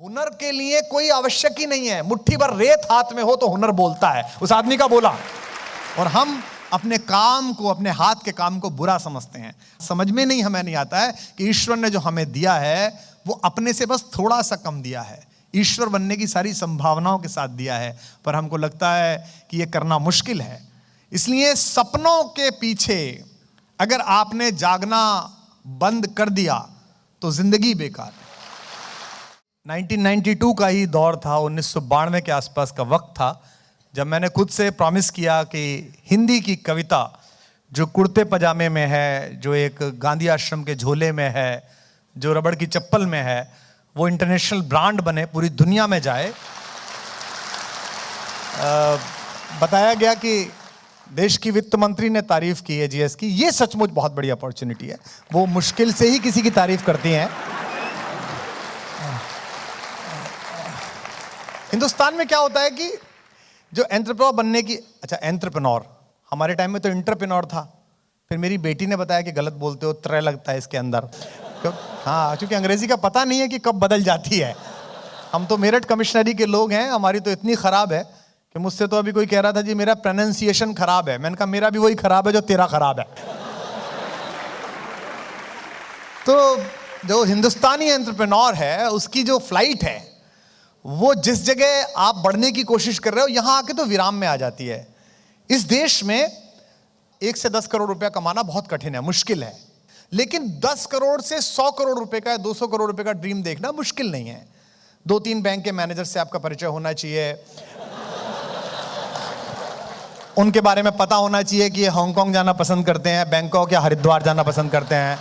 हुनर के लिए कोई आवश्यक ही नहीं है, मुट्ठी भर रेत हाथ में हो तो हुनर बोलता है, उस आदमी का बोला। और हम अपने काम को, अपने हाथ के काम को बुरा समझते हैं। समझ में नहीं, हमें नहीं आता है कि ईश्वर ने जो हमें दिया है वो अपने से बस थोड़ा सा कम दिया है। ईश्वर बनने की सारी संभावनाओं के साथ दिया है, पर हमको लगता है कि ये करना मुश्किल है। इसलिए सपनों के पीछे अगर आपने जागना बंद कर दिया तो जिंदगी बेकार है। 1992 का ही दौर था, 1992 के आसपास का वक्त था, जब मैंने खुद से प्रॉमिस किया कि हिंदी की कविता जो कुर्ते पजामे में है, जो एक गांधी आश्रम के झोले में है, जो रबड़ की चप्पल में है, वो इंटरनेशनल ब्रांड बने, पूरी दुनिया में जाए। बताया गया कि देश की वित्त मंत्री ने तारीफ की है जीएस की। ये सचमुच बहुत बड़ी अपॉर्चुनिटी है, वो मुश्किल से ही किसी की तारीफ करती हैं। हिंदुस्तान में क्या होता है कि जो एंटरप्रेन्योर बनने की, अच्छा एंटरप्रेन्योर, हमारे टाइम में तो इंटरप्रेन्योर था, फिर मेरी बेटी ने बताया कि गलत बोलते हो, त्रय लगता है इसके अंदर। हाँ, क्योंकि अंग्रेजी का पता नहीं है कि कब बदल जाती है। हम तो मेरठ कमिश्नरी के लोग हैं, हमारी तो इतनी खराब है कि मुझसे तो अभी कोई कह रहा था जी मेरा प्रोनाउंसिएशन खराब है। मैंने कहा मेरा भी वही खराब है जो तेरा खराब है। तो जो हिंदुस्तानी एंटरप्रेन्योर है उसकी जो फ्लाइट है वो जिस जगह आप बढ़ने की कोशिश कर रहे हो, यहां आके तो विराम में आ जाती है। इस देश में 1 से 10 करोड़ रुपया कमाना बहुत कठिन है, मुश्किल है। लेकिन 10 करोड़ से 100 करोड़ रुपए का, 200 करोड़ रुपए का ड्रीम देखना मुश्किल नहीं है। 2-3 बैंक के मैनेजर से आपका परिचय होना चाहिए, उनके बारे में पता होना चाहिए कि ये हांगकांग जाना पसंद करते हैं, बैंकॉक या हरिद्वार जाना पसंद करते हैं।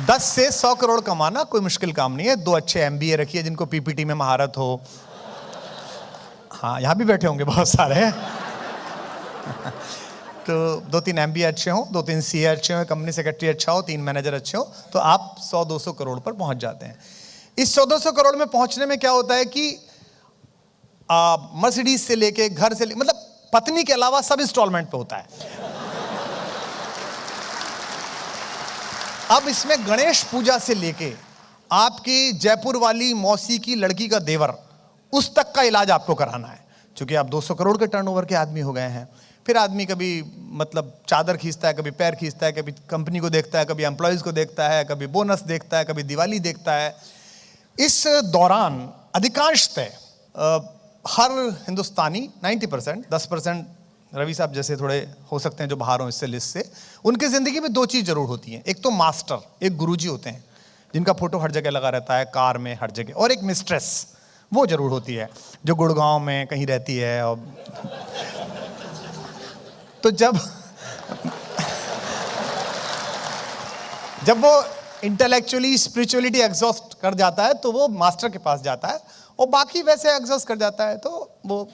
10 से 100 करोड़ कमाना कोई मुश्किल काम नहीं है। 2 अच्छे एमबीए रखिए जिनको पीपीटी में महारत हो। हाँ, यहां भी बैठे होंगे बहुत सारे। तो 2-3 एमबीए अच्छे हो, 2-3 सीए अच्छे हो, कंपनी सेक्रेटरी अच्छा हो, 3 मैनेजर अच्छे हो, तो आप 100-200 करोड़ पर पहुंच जाते हैं। इस 100-200 करोड़ में पहुंचने में क्या होता है कि मर्सिडीज से लेके, घर से मतलब पत्नी के अलावा सब इंस्टॉलमेंट पे होता है। अब इसमें गणेश पूजा से लेके आपकी जयपुर वाली मौसी की लड़की का देवर, उस तक का इलाज आपको कराना है। क्योंकि आप 200 करोड़ के टर्नओवर के आदमी हो गए हैं। फिर आदमी कभी मतलब चादर खींचता है, कभी पैर खींचता है, कभी कंपनी को देखता है, कभी एम्प्लॉयज को देखता है, कभी बोनस देखता है, कभी दिवाली देखता है। इस दौरान अधिकांशतः हर हिंदुस्तानी 90%, 10% रवि साहब जैसे थोड़े हो सकते हैं जो बाहर हो इससे लिस्ट से, उनकी जिंदगी में 2 चीज जरूर होती हैं। एक तो मास्टर, एक गुरुजी होते हैं जिनका फोटो हर जगह लगा रहता है, कार में हर जगह, और एक मिस्ट्रेस वो जरूर होती है जो गुड़गांव में कहीं रहती है। और तो जब वो इंटेलेक्चुअली स्पिरिचुअलिटी एग्जॉस्ट कर जाता है तो वो मास्टर के पास जाता है, और बाकी वैसे एग्जॉस्ट कर जाता है तो वो,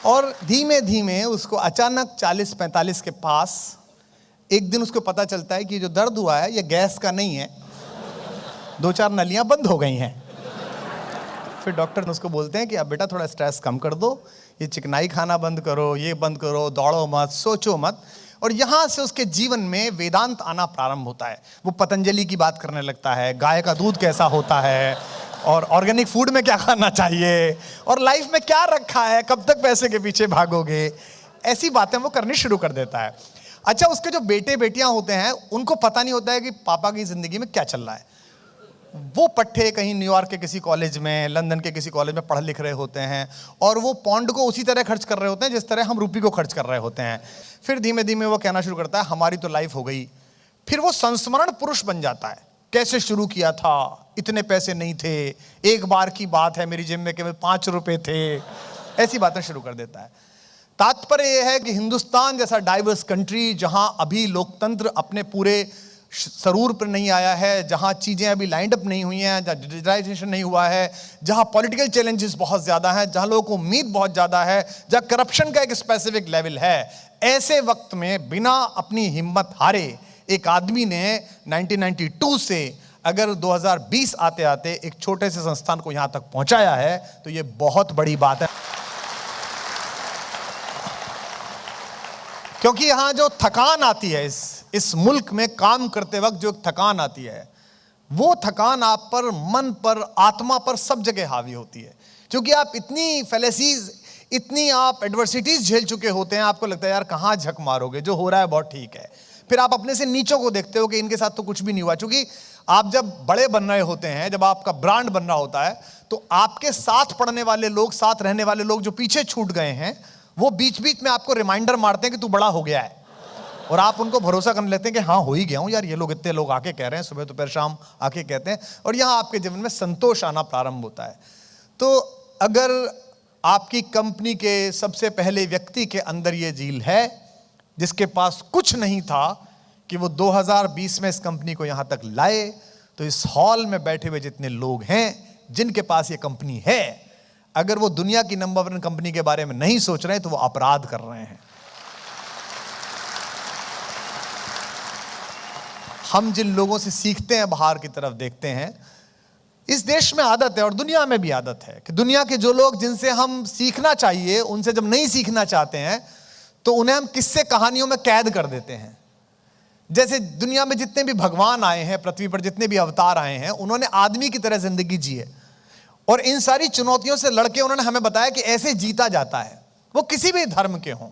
और धीमे धीमे उसको अचानक 40-45 के पास एक दिन उसको पता चलता है कि जो दर्द हुआ है ये गैस का नहीं है, 2-4 नलियां बंद हो गई हैं। फिर डॉक्टर उसको बोलते हैं कि अब बेटा थोड़ा स्ट्रेस कम कर दो, ये चिकनाई खाना बंद करो, ये बंद करो, दौड़ो मत, सोचो मत। और यहां से उसके जीवन में वेदांत आना प्रारंभ होता है। वो पतंजलि की बात करने लगता है, गाय का दूध कैसा होता है, और ऑर्गेनिक फूड में क्या खाना चाहिए, और लाइफ में क्या रखा है, कब तक पैसे के पीछे भागोगे, ऐसी बातें वो करनी शुरू कर देता है। अच्छा, उसके जो बेटे बेटियां होते हैं उनको पता नहीं होता है कि पापा की जिंदगी में क्या चल रहा है। वो पट्टे कहीं न्यूयॉर्क के किसी कॉलेज में, लंदन के किसी कॉलेज में पढ़ लिख रहे होते हैं, और वो पौंड को उसी तरह खर्च कर रहे होते हैं जिस तरह हम रुपये को खर्च कर रहे होते हैं। फिर धीमे धीमे वो कहना शुरू करता है हमारी तो लाइफ हो गई। फिर वो संस्मरण पुरुष बन जाता है, कैसे शुरू किया था, इतने पैसे नहीं थे, एक बार की बात है मेरी जेब में केवल 5 रुपए थे, ऐसी बातें शुरू कर देता है। तात्पर्य यह है कि हिंदुस्तान जैसा डाइवर्स कंट्री, जहां अभी लोकतंत्र अपने पूरे सरूर पर नहीं आया है, जहां चीजें अभी लाइंड अप नहीं हुई हैं, जहां डिजिटलाइजेशन नहीं हुआ है, जहां पॉलिटिकल चैलेंजेस बहुत ज्यादा हैं, जहां लोगों को उम्मीद बहुत ज्यादा है, जहां करप्शन का एक स्पेसिफिक लेवल है, ऐसे वक्त में बिना अपनी हिम्मत हारे एक आदमी ने 1992 से अगर 2020 आते आते एक छोटे से संस्थान को यहां तक पहुंचाया है तो यह बहुत बड़ी बात है। क्योंकि यहां जो थकान आती है इस इस मुल्क में काम करते वक्त जो थकान आती है, वो थकान आप पर, मन पर, आत्मा पर, सब जगह हावी होती है। क्योंकि आप इतनी फैलेसीज, इतनी आप एडवर्सिटीज झेल चुके होते हैं, आपको लगता है यार कहाँ झक मारोगे, जो हो रहा है बहुत ठीक है। फिर आप अपने से नीचों को देखते हो कि इनके साथ तो कुछ भी नहीं हुआ। क्योंकि आप जब बड़े बन रहे होते हैं, जब आपका ब्रांड बन रहा होता है, तो आपके साथ पढ़ने वाले लोग, साथ रहने वाले लोग जो पीछे छूट गए हैं, वो बीच बीच में आपको रिमाइंडर मारते हैं कि तू बड़ा हो गया है, और आप उनको भरोसा कर लेते हैं कि हाँ हो ही गया हूं यार, ये लोग, इतने लोग आके कह रहे हैं, सुबह दोपहर शाम आके कहते हैं, और यहां आपके जीवन में संतोष आना प्रारंभ होता है। तो अगर आपकी कंपनी के सबसे पहले व्यक्ति के अंदर ये झील है, जिसके पास कुछ नहीं था, कि वो 2020 में इस कंपनी को यहां तक लाए, तो इस हॉल में बैठे हुए जितने लोग हैं जिनके पास ये कंपनी है, अगर वो दुनिया की नंबर 1 कंपनी के बारे में नहीं सोच रहे हैं, तो वो अपराध कर रहे हैं। हम जिन लोगों से सीखते हैं, बाहर की तरफ देखते हैं, इस देश में आदत है और दुनिया में भी आदत है कि दुनिया के जो लोग जिनसे हम सीखना चाहिए, उनसे जब नहीं सीखना चाहते हैं, तो उन्हें हम किस्से कहानियों में कैद कर देते हैं। जैसे दुनिया में जितने भी भगवान आए हैं, पृथ्वी पर जितने भी अवतार आए हैं, उन्होंने आदमी की तरह जिंदगी जी है, और इन सारी चुनौतियों से लड़के उन्होंने हमें बताया कि ऐसे जीता जाता है। वो किसी भी धर्म के हों,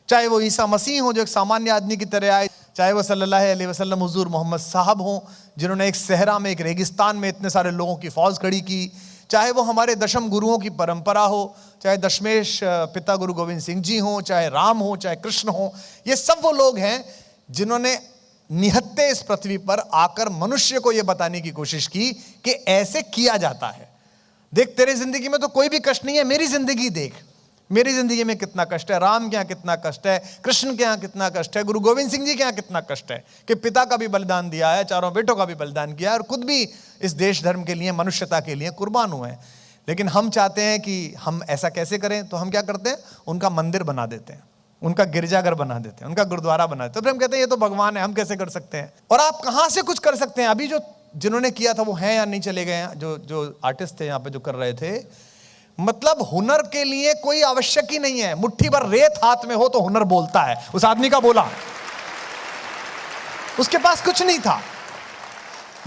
चाहे वो ईसा मसीह हो जो एक सामान्य आदमी की तरह आए, चाहे वो सल्लल्लाहु अलैहि वसल्लम हुजूर मोहम्मद साहब हों जिन्होंने एक सहरा में, एक रेगिस्तान में इतने सारे लोगों की फौज खड़ी की, चाहे वो हमारे दशम गुरुओं की परंपरा हो, चाहे दशमेश पिता गुरु गोविंद सिंह जी हों, चाहे राम हो, चाहे कृष्ण हो, ये सब वो लोग हैं जिन्होंने निहत्ते इस पृथ्वी पर आकर मनुष्य को यह बताने की कोशिश की कि ऐसे किया जाता है। देख, तेरे जिंदगी में तो कोई भी कष्ट नहीं है, मेरी जिंदगी देख, मेरी जिंदगी में कितना कष्ट है, राम के यहाँ कितना कष्ट है, कृष्ण के यहाँ कितना कष्ट है, गुरु गोविंद सिंह जी के यहाँ कितना कष्ट है, कि पिता का भी बलिदान दिया है, चारों बेटों का भी बलिदान किया है, और खुद भी इस देश धर्म के लिए, मनुष्यता के लिए कुर्बान हुए हैं। लेकिन हम चाहते हैं कि हम ऐसा कैसे करें, तो हम क्या करते हैं, उनका मंदिर बना देते हैं, उनका गिरजाघर बना देते हैं, उनका गुरुद्वारा बना देते हैं। तो फिर हम कहते हैं ये तो भगवान है, हम कैसे कर सकते हैं। और आप कहाँ से कुछ कर सकते हैं। अभी जो जिन्होंने किया था वो हैं या नहीं, चले गए हैं, जो आर्टिस्ट थे यहाँ पे जो कर रहे थे, मतलब हुनर के लिए कोई आवश्यक ही नहीं है, मुट्ठी भर रेत हाथ में हो तो हुनर बोलता है। उस आदमी का बोला, उसके पास कुछ नहीं था।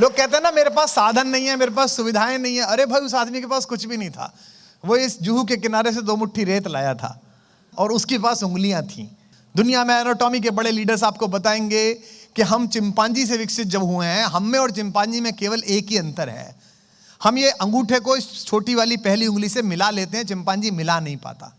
लोग कहते हैं ना मेरे पास साधन नहीं है, मेरे पास सुविधाएं नहीं है। अरे भाई, उस आदमी के पास कुछ भी नहीं था, वो इस जुहू के किनारे से 2 मुट्ठी रेत लाया था, और उसके पास उंगलियां थीं। दुनिया में एनाटॉमी के बड़े लीडर्स आपको बताएंगे कि हम चिंपांजी से विकसित जब हुए हैं, हम में और चिंपांजी में केवल एक ही अंतर है, हम ये अंगूठे को इस छोटी वाली पहली उंगली से मिला लेते हैं, चिंपांजी मिला नहीं पाता,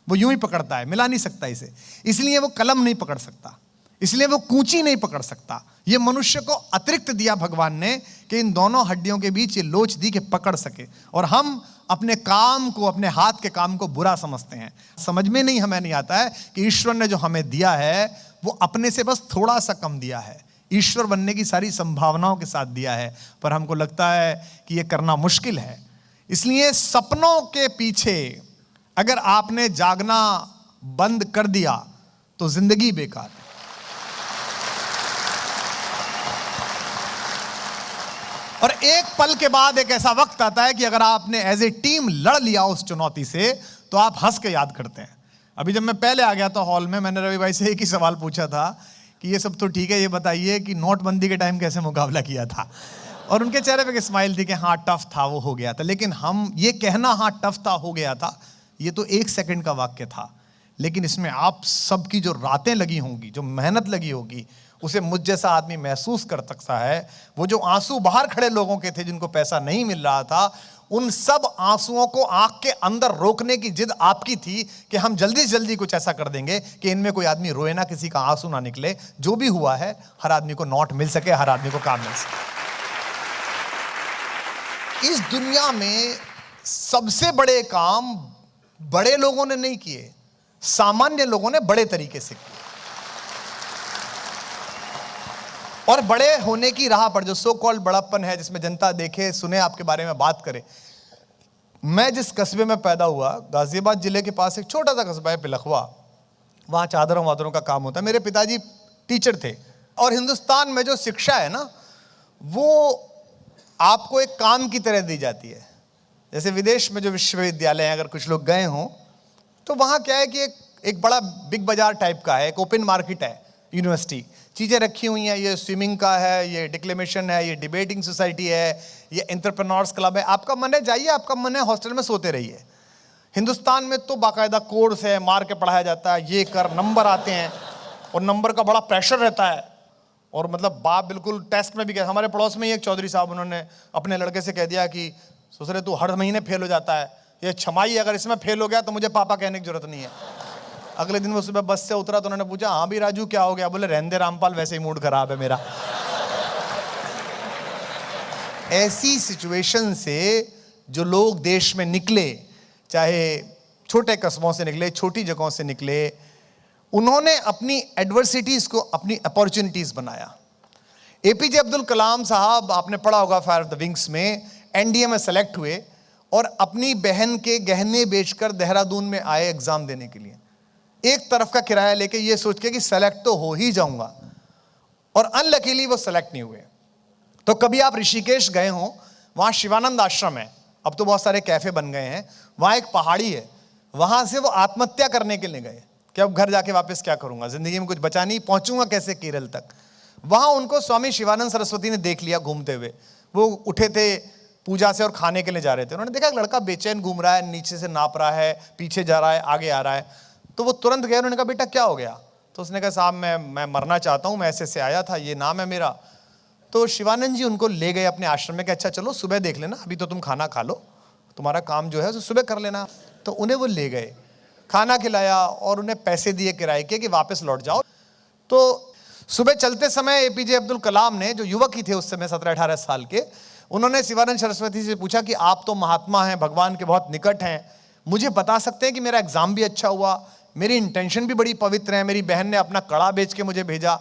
वो यूं ही पकड़ता है, मिला नहीं सकता इसे। इसलिए वो कलम नहीं पकड़ सकता, इसलिए वो कूंची नहीं पकड़ सकता। ये मनुष्य को अतिरिक्त दिया भगवान ने कि इन दोनों हड्डियों के बीच ये लोच दी कि पकड़ सके। और हम अपने काम को, अपने हाथ के काम को बुरा समझते हैं। समझ में नहीं, हमें नहीं आता है कि ईश्वर ने जो हमें दिया है वो अपने से बस थोड़ा सा कम दिया है, ईश्वर बनने की सारी संभावनाओं के साथ दिया है, पर हमको लगता है कि ये करना मुश्किल है। इसलिए सपनों के पीछे अगर आपने जागना बंद कर दिया तो जिंदगी बेकार है। और एक पल के बाद एक ऐसा वक्त आता है कि अगर आपने एज ए टीम लड़ लिया उस चुनौती से, तो आप हंस के याद करते हैं। अभी जब मैं पहले आ गया था हॉल में, मैंने रवि भाई से एक ही सवाल पूछा था कि ये सब तो ठीक है, ये बताइए कि नोटबंदी के टाइम कैसे मुकाबला किया था। और उनके चेहरे पे एक स्माइल थी कि हाँ टफ था, वो हो गया था। लेकिन हम ये कहना हाँ टफ था, हो गया था, ये तो 1 सेकंड का वाक्य था, लेकिन इसमें आप सबकी जो रातें लगी होंगी, जो मेहनत लगी होगी, उसे मुझ जैसा आदमी महसूस कर सकता है। वो जो आंसू बाहर खड़े लोगों के थे जिनको पैसा नहीं मिल रहा था, उन सब आंसुओं को आंख के अंदर रोकने की जिद आपकी थी कि हम जल्दी से जल्दी कुछ ऐसा कर देंगे कि इनमें कोई आदमी रोए ना, किसी का आंसू ना निकले। जो भी हुआ है, हर आदमी को नोट मिल सके, हर आदमी को काम मिल सके। इस दुनिया में सबसे बड़े काम बड़े लोगों ने नहीं किए, सामान्य लोगों ने बड़े तरीके से किए। और बड़े होने की राह पर जो सो कॉल्ड बड़प्पन है, जिसमें जनता देखे सुने, आपके बारे में बात करे। मैं जिस कस्बे में पैदा हुआ, गाजियाबाद जिले के पास एक छोटा सा कस्बा है पिलखवा, वहाँ चादरों वादरों का काम होता है। मेरे पिताजी टीचर थे। और हिंदुस्तान में जो शिक्षा है ना, वो आपको एक काम की तरह दी जाती है। जैसे विदेश में जो विश्वविद्यालय हैं, अगर कुछ लोग गए हों, तो वहाँ क्या है कि एक बड़ा बिग बाजार टाइप का है, एक ओपन मार्केट है यूनिवर्सिटी, चीज़ें रखी हुई हैं, ये स्विमिंग का है, ये डिक्लेमेशन है, ये डिबेटिंग सोसाइटी है, ये एंटरप्रेन्योर्स क्लब है। आपका मन है जाइए, आपका मन है हॉस्टल में सोते रहिए। हिंदुस्तान में तो बाकायदा कोर्स है, मार के पढ़ाया जाता है, ये कर, नंबर आते हैं और नंबर का बड़ा प्रेशर रहता है। और मतलब बाप बिल्कुल टेस्ट में भी गया। हमारे पड़ोस में ही एक चौधरी साहब, उन्होंने अपने लड़के से कह दिया कि ससुरे तू हर महीने फेल हो जाता है, ये छमाई अगर इसमें फेल हो गया तो मुझे पापा कहने की जरूरत नहीं है। अगले दिन वो सुबह बस से उतरा तो उन्होंने पूछा, हाँ भी राजू क्या हो गया? बोले रहने दे रामपाल, वैसे ही मूड खराब है मेरा। ऐसी सिचुएशन से जो लोग देश में निकले, चाहे छोटे कस्बों से निकले, छोटी जगहों से निकले, उन्होंने अपनी एडवर्सिटीज को अपनी अपॉर्चुनिटीज बनाया। एपीजे अब्दुल कलाम साहब, आपने पढ़ा होगा फायर ऑफ द विंग्स में, एनडीए में सेलेक्ट हुए और अपनी बहन के गहने बेचकर देहरादून में आए एग्जाम देने के लिए, एक तरफ का किराया लेके, ये सोच के कि सेलेक्ट तो हो ही जाऊंगा, और अनलकीली वो सेलेक्ट नहीं हुए। तो कभी आप ऋषिकेश गए हो, वहां शिवानंद आश्रम है, अब तो बहुत सारे कैफे बन गए हैं, वहां एक पहाड़ी है, वहां से वो आत्महत्या करने के लिए गए कि अब घर जाके वापस क्या करूंगा, जिंदगी में कुछ बचा नहीं, पहुंचूंगा कैसे केरल तक। वहां उनको स्वामी शिवानंद सरस्वती ने देख लिया घूमते हुए। वो उठे थे पूजा से और खाने के लिए जा रहे थे, उन्होंने देखा एक लड़का बेचैन घूम रहा है, नीचे से नाप रहा है, पीछे जा रहा है, आगे आ रहा है। तो वो तुरंत गए, उन्होंने कहा बेटा क्या हो गया? तो उसने कहा साहब मैं मरना चाहता हूँ, मैं ऐसे से आया था, ये नाम है मेरा। तो शिवानंद जी उनको ले गए अपने आश्रम में कि अच्छा चलो सुबह देख लेना, अभी तो तुम खाना खा लो, तुम्हारा काम जो है तो सुबह कर लेना। तो उन्हें वो ले गए, खाना खिलाया और उन्हें पैसे दिए किराए के कि वापस लौट जाओ। तो सुबह चलते समय एपीजे अब्दुल कलाम ने, जो युवक ही थे उस समय 17-18 साल के, उन्होंने शिवानंद सरस्वती से पूछा कि आप तो महात्मा हैं, भगवान के बहुत निकट हैं, मुझे बता सकते हैं कि मेरा एग्जाम भी अच्छा हुआ, मेरी इंटेंशन भी बड़ी पवित्र है, मेरी बहन ने अपना कड़ा बेच के मुझे भेजा,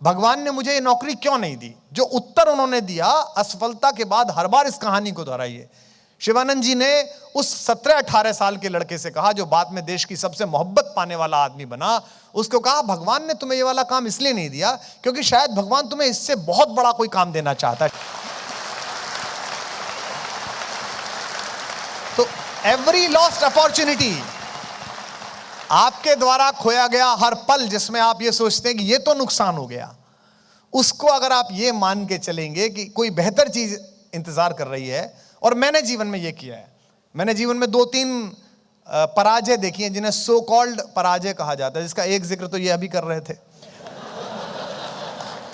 भगवान ने मुझे ये नौकरी क्यों नहीं दी? जो उत्तर उन्होंने दिया असफलता के बाद हर बार इस कहानी को दोहराइए। शिवानंद जी ने उस 17-18 साल के लड़के से कहा, जो बाद में देश की सबसे मोहब्बत पाने वाला आदमी बना, उसको कहा भगवान ने तुम्हें ये वाला काम इसलिए नहीं दिया क्योंकि शायद भगवान तुम्हें इससे बहुत बड़ा कोई काम देना चाहता है। तो एवरी लॉस्ट अपॉर्चुनिटी, आपके द्वारा खोया गया हर पल जिसमें आप ये सोचते हैं कि ये तो नुकसान हो गया, उसको अगर आप ये मान के चलेंगे कि कोई बेहतर चीज इंतजार कर रही है। और मैंने जीवन में ये किया है, मैंने जीवन में 2-3 पराजय देखी हैं जिन्हें सो कॉल्ड पराजय कहा जाता है, जिसका एक जिक्र तो ये अभी कर रहे थे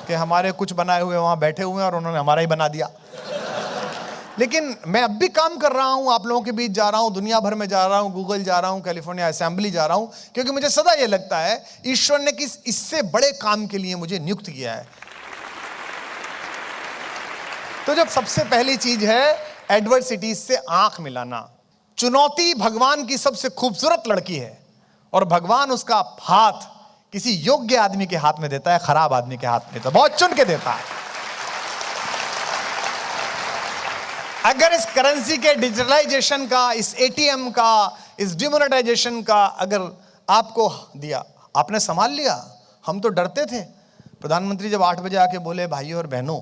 कि हमारे कुछ बनाए हुए वहां बैठे हुए हैं और उन्होंने हमारा ही बना दिया। लेकिन मैं अब भी काम कर रहा हूं, आप लोगों के बीच जा रहा हूं, दुनिया भर में जा रहा हूं, गूगल जा रहा हूं, कैलिफोर्निया असेंबली जा रहा हूं, क्योंकि मुझे सदा यह लगता है ईश्वर ने किस इससे बड़े काम के लिए मुझे नियुक्त किया है। तो जब सबसे पहली चीज है एडवर्सिटीज से आंख मिलाना। चुनौती भगवान की सबसे खूबसूरत लड़की है और भगवान उसका हाथ किसी योग्य आदमी के हाथ में देता है, खराब आदमी के हाथ में देता है, बहुत चुन के देता है। अगर इस करेंसी के डिजिटलाइजेशन का, इस एटीएम का, इस डिमोनेटाइजेशन का अगर आपको दिया, आपने संभाल लिया। हम तो डरते थे, प्रधानमंत्री जब 8 बजे आके बोले भाइयों और बहनों,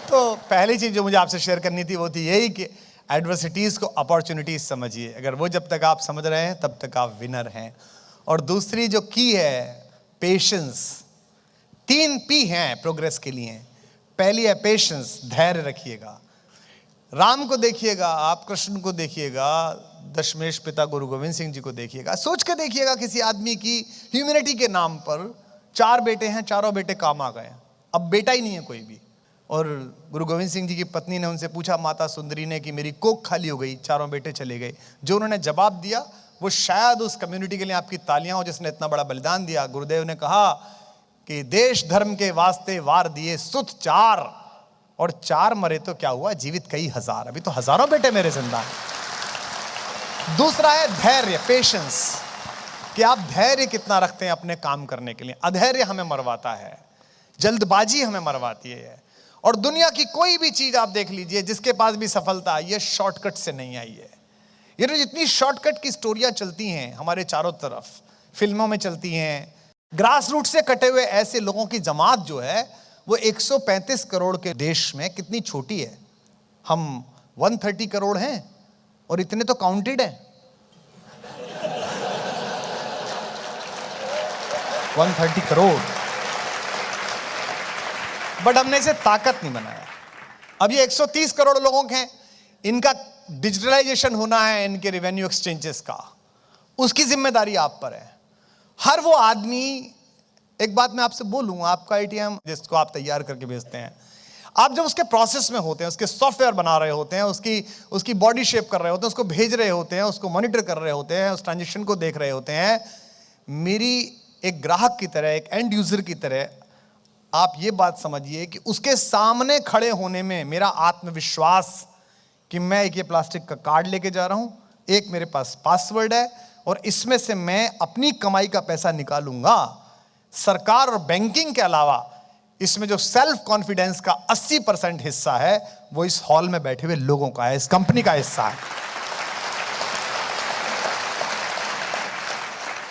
तो पहली चीज जो मुझे आपसे शेयर करनी थी वो थी यही कि एडवर्सिटीज को अपॉर्चुनिटीज समझिए। अगर वो जब तक आप समझ रहे हैं तब तक आप विनर हैं। और दूसरी जो की है पेशेंस। 3 P हैं प्रोग्रेस के लिए। पहली है पेशेंस, धैर्य रखिएगा। राम को देखिएगा, आप कृष्ण को देखिएगा, दशमेश पिता गुरु गोविंद सिंह जी को देखिएगा, सोच के देखिएगा किसी आदमी की ह्यूमैनिटी के नाम पर 4 बेटे हैं, चारों बेटे काम आ गए, अब बेटा ही नहीं है कोई भी। और गुरु गोविंद सिंह जी की पत्नी ने उनसे पूछा, माता सुंदरी ने, कि मेरी कोख खाली हो गई, चारों बेटे चले गए। जो उन्होंने जवाब दिया वो शायद उस कम्युनिटी के लिए आपकी तालियां हो जिसने इतना बड़ा बलिदान दिया। गुरुदेव ने कहा कि देश धर्म के वास्ते वार दिए सुत 4 और 4 मरे तो क्या हुआ, जीवित कई हजार, अभी तो हजारों बेटे मेरे जिंदा हैं। दूसरा है धैर्य, पेशेंस, कि आप धैर्य कितना रखते हैं अपने काम करने के लिए। अधैर्य हमें मरवाता है, जल्दबाजी हमें मरवाती है। और दुनिया की कोई भी चीज आप देख लीजिए, जिसके पास भी सफलता आई है, शॉर्टकट से नहीं आई है। ये तो जितनी शॉर्टकट की स्टोरियां चलती हैं हमारे चारों तरफ, फिल्मों में चलती हैं, ग्रास रूट से कटे हुए ऐसे लोगों की जमात जो है वो 135 करोड़ के देश में कितनी छोटी है। हम 130 करोड़ हैं और इतने तो काउंटेड हैं। 130 करोड़। बट हमने इसे ताकत नहीं बनाया। अब ये 130 करोड़ लोगों के हैं, इनका डिजिटलाइजेशन होना है, इनके रेवेन्यू एक्सचेंजेस का, उसकी जिम्मेदारी आप पर है। हर वो आदमी, एक बात मैं आपसे बोलूं, आपका एटीएम जिसको आप तैयार करके भेजते हैं, आप जब उसके प्रोसेस में होते हैं, उसके सॉफ्टवेयर बना रहे होते हैं, उसकी बॉडी शेप कर रहे होते हैं, उसको भेज रहे होते हैं, उसको मॉनिटर कर रहे होते हैं, उस ट्रांजेक्शन को देख रहे होते हैं, मेरी एक ग्राहक की तरह, एक एंड यूजर की तरह आप ये बात समझिए कि उसके सामने खड़े होने में मेरा आत्मविश्वास कि मैं एक ये प्लास्टिक का कार्ड लेके जा रहा हूं, एक मेरे पास पासवर्ड है और इसमें से मैं अपनी कमाई का पैसा निकालूंगा। सरकार और बैंकिंग के अलावा इसमें जो सेल्फ कॉन्फिडेंस का 80% हिस्सा है वो इस हॉल में बैठे हुए लोगों का है, इस कंपनी का हिस्सा है।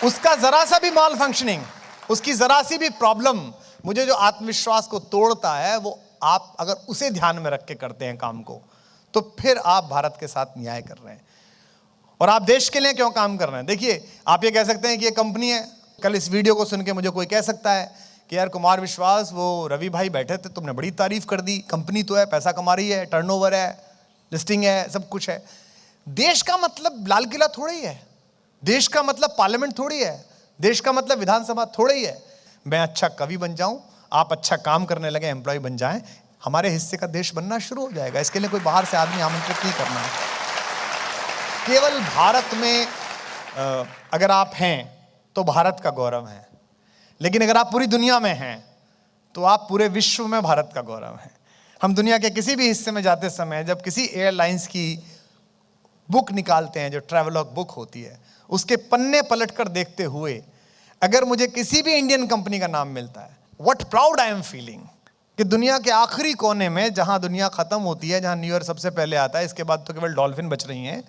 उसका जरा सा भी माल फंक्शनिंग, उसकी जरा सी भी प्रॉब्लम मुझे जो आत्मविश्वास को तोड़ता है, वो आप अगर उसे ध्यान में रख के करते हैं काम को, तो फिर आप भारत के साथ न्याय कर रहे हैं और आप देश के लिए क्यों काम कर रहे हैं। देखिए, आप ये कह सकते हैं कि ये कंपनी है। कल इस वीडियो को सुन के मुझे कोई कह सकता है कि यार कुमार विश्वास, वो रवि भाई बैठे थे, तुमने बड़ी तारीफ कर दी, कंपनी तो है, पैसा कमा रही है, टर्नओवर है, लिस्टिंग है, सब कुछ है। देश का मतलब लाल किला थोड़ा ही है, देश का मतलब पार्लियामेंट थोड़ी है, देश का मतलब विधानसभा थोड़ा ही है। मैं अच्छा कवि बन जाऊं, आप अच्छा काम करने लगे, एम्प्लॉय बन जाएं, हमारे हिस्से का देश बनना शुरू हो जाएगा। इसके लिए कोई बाहर से आदमी आमंत्रित नहीं करना है। केवल भारत में अगर आप हैं तो भारत का गौरव है, लेकिन अगर आप पूरी दुनिया में हैं तो आप पूरे विश्व में भारत का गौरव है। हम दुनिया के किसी भी हिस्से में जाते समय जब किसी एयरलाइंस की बुक निकालते हैं, जो ट्रैवलॉग बुक होती है, उसके पन्ने पलटकर देखते हुए अगर मुझे किसी भी इंडियन कंपनी का नाम मिलता है, what proud I am feeling कि दुनिया के आखिरी कोने में, जहां दुनिया खत्म होती है, जहां न्यू ईयर सबसे पहले आता है, इसके बाद तो केवल डॉल्फिन बच रही हैं,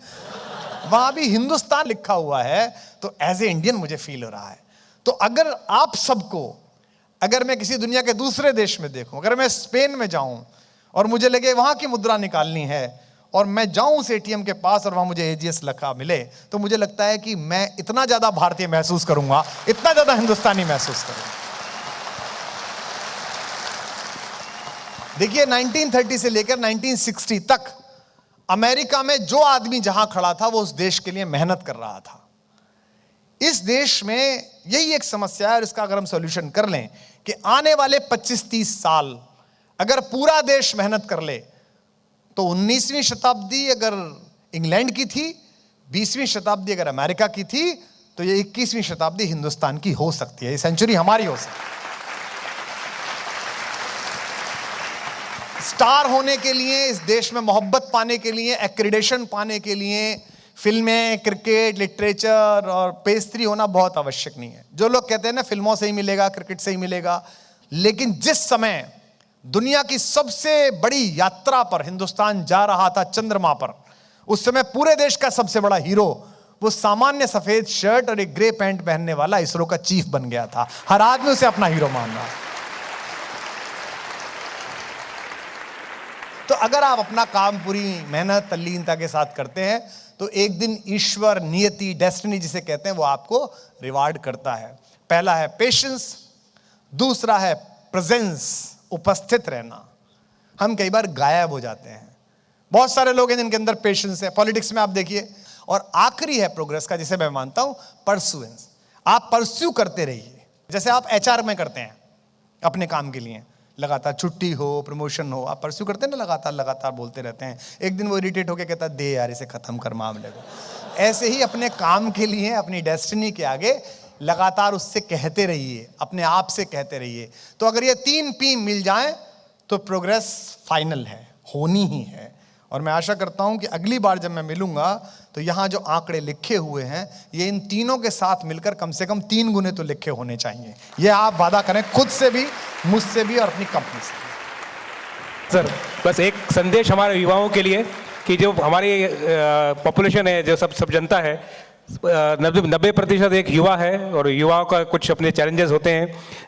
वहां भी हिंदुस्तान लिखा हुआ है। तो एज ए इंडियन मुझे फील हो रहा है। तो अगर आप सबको, अगर मैं किसी दुनिया के दूसरे देश में देखूं, अगर मैं स्पेन में जाऊं और मुझे लगे वहां की मुद्रा निकालनी है और मैं जाऊं उस एटीएम के पास और वहां मुझे एजीएस लिखा मिले, तो मुझे लगता है कि मैं इतना ज्यादा भारतीय महसूस करूंगा, इतना ज्यादा हिंदुस्तानी महसूस करूंगा। देखिए, 1930 से लेकर 1960 तक अमेरिका में जो आदमी जहां खड़ा था वो उस देश के लिए मेहनत कर रहा था। इस देश में यही एक समस्या है और इसका अगर हम सॉल्यूशन कर लें कि आने वाले 25-30 साल अगर पूरा देश मेहनत कर ले, तो 19वीं शताब्दी अगर इंग्लैंड की थी, 20वीं शताब्दी अगर अमेरिका की थी, तो ये 21वीं शताब्दी हिंदुस्तान की हो सकती है। ये सेंचुरी हमारी हो सकती है। स्टार होने के लिए, इस देश में मोहब्बत पाने के लिए, एक्रेडिटेशन पाने के लिए फिल्में, क्रिकेट, लिटरेचर और पेस्ट्री होना बहुत आवश्यक नहीं है। जो लोग कहते हैं ना फिल्मों से ही मिलेगा, क्रिकेट से ही मिलेगा, लेकिन जिस समय दुनिया की सबसे बड़ी यात्रा पर हिंदुस्तान जा रहा था, चंद्रमा पर, उस समय पूरे देश का सबसे बड़ा हीरो वो सामान्य सफेद शर्ट और एक ग्रे पैंट पहनने वाला इसरो का चीफ बन गया था। हर आदमी उसे अपना हीरो मान रहा। तो अगर आप अपना काम पूरी मेहनत, तल्लीनता के साथ करते हैं, तो एक दिन ईश्वर, नियति, डेस्टिनी जिसे कहते हैं, वो आपको रिवार्ड करता है। पहला है पेशेंस, दूसरा है प्रेजेंस, उपस्थित रहना। हम कई बार गायब हो जाते हैं। बहुत सारे लोग हैं जिनके अंदर पेशेंस है, पॉलिटिक्स में आप देखिए। और आखिरी है प्रोग्रेस का, जिसे मैं मानता हूं परसुएंस। आप परस्यू करते रहिए, जैसे आप एचआर में करते हैं अपने काम के लिए, लगातार छुट्टी हो, प्रमोशन हो, आप परस्यू करते हैं ना, लगातार बोलते रहते हैं। एक दिन वो इरिटेट होकर कहता है दे यार इसे खत्म कर मामले को। ऐसे ही अपने काम के लिए, अपनी डेस्टिनी के आगे लगातार उससे कहते रहिए, अपने आप से कहते रहिए। तो अगर ये 3 P मिल जाएं तो प्रोग्रेस फाइनल है, होनी ही है। और मैं आशा करता हूं कि अगली बार जब मैं मिलूंगा तो यहां जो आंकड़े लिखे हुए हैं, ये इन तीनों के साथ मिलकर कम से कम 3 गुने तो लिखे होने चाहिए। ये आप वादा करें, खुद से भी, मुझसे भी और अपनी कंपनी से भी। सर, बस एक संदेश हमारे युवाओं के लिए कि जो हमारी पॉपुलेशन है, जो सब जनता है, 90% एक युवा है और युवाओं का कुछ अपने चैलेंजेस होते हैं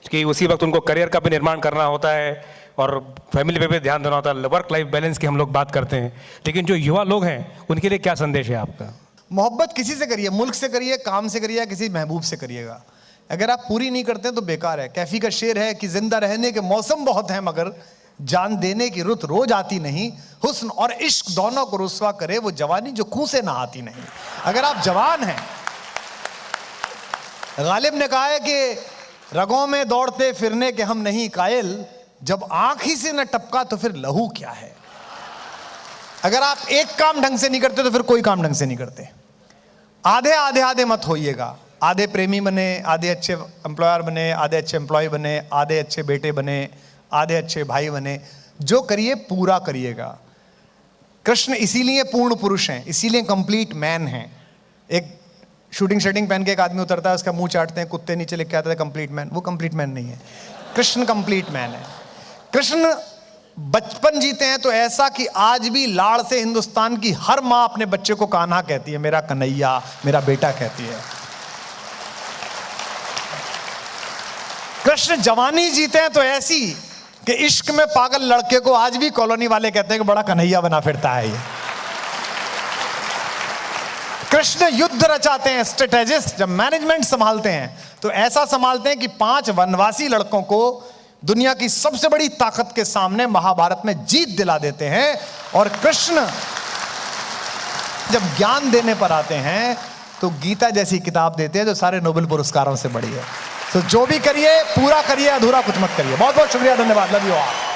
कि उसी वक्त उनको करियर का भी निर्माण करना होता है और फैमिली पे भी ध्यान देना होता है। वर्क लाइफ बैलेंस की हम लोग बात करते हैं, लेकिन जो युवा लोग हैं उनके लिए क्या संदेश है आपका? मोहब्बत किसी से करिए, मुल्क से करिए, काम से करिए, किसी महबूब से करिएगा। अगर आप पूरी नहीं करते हैं तो बेकार है। कैफी का शेर है कि जिंदा रहने के मौसम बहुत हैं मगर जान देने की रुत रोज आती नहीं। हुस्न और इश्क दोनों को रुस्वा करे वो जवानी जो खून से नहाती नहीं। अगर आप जवान हैं, गालिब ने कहा है कि रगों में दौड़ते फिरने के हम नहीं कायल, जब आंख ही से न टपका तो फिर लहू क्या है। अगर आप एक काम ढंग से नहीं करते तो फिर कोई काम ढंग से नहीं करते। आधे आधे आधे मत होइएगा। आधे प्रेमी बने, आधे अच्छे एम्प्लॉयर बने, आधे अच्छे एम्प्लॉय बने, आधे अच्छे बेटे बने, आधे अच्छे भाई बने। जो करिए पूरा करिएगा। कृष्ण इसीलिए पूर्ण पुरुष हैं, इसीलिए कंप्लीट मैन हैं। एक शूटिंग पहन के एक आदमी उतरता है, उसका मुंह चाटते हैं कुत्ते, नीचे लिख के आता है कंप्लीट मैन। वो कंप्लीट मैन नहीं है, कृष्ण कंप्लीट मैन है। कृष्ण बचपन जीते हैं तो ऐसा कि आज भी लाड़ से हिंदुस्तान की हर मां अपने बच्चे को कान्हा कहती है, मेरा कन्हैया, मेरा बेटा कहती है। कृष्ण जवानी जीते हैं तो ऐसी कि इश्क में पागल लड़के को आज भी कॉलोनी वाले कहते हैं कि बड़ा कन्हैया बना फिरता है ये। कृष्ण युद्ध रचाते हैं, स्ट्रेटेजिस्ट। जब मैनेजमेंट संभालते हैं तो ऐसा संभालते हैं कि 5 वनवासी लड़कों को दुनिया की सबसे बड़ी ताकत के सामने महाभारत में जीत दिला देते हैं। और कृष्ण जब ज्ञान देने पर आते हैं तो गीता जैसी किताब देते हैं जो सारे नोबेल पुरस्कारों से बड़ी है। तो जो भी करिए पूरा करिए, अधूरा कुछ मत करिए। बहुत बहुत शुक्रिया, धन्यवाद, लव यू ऑल।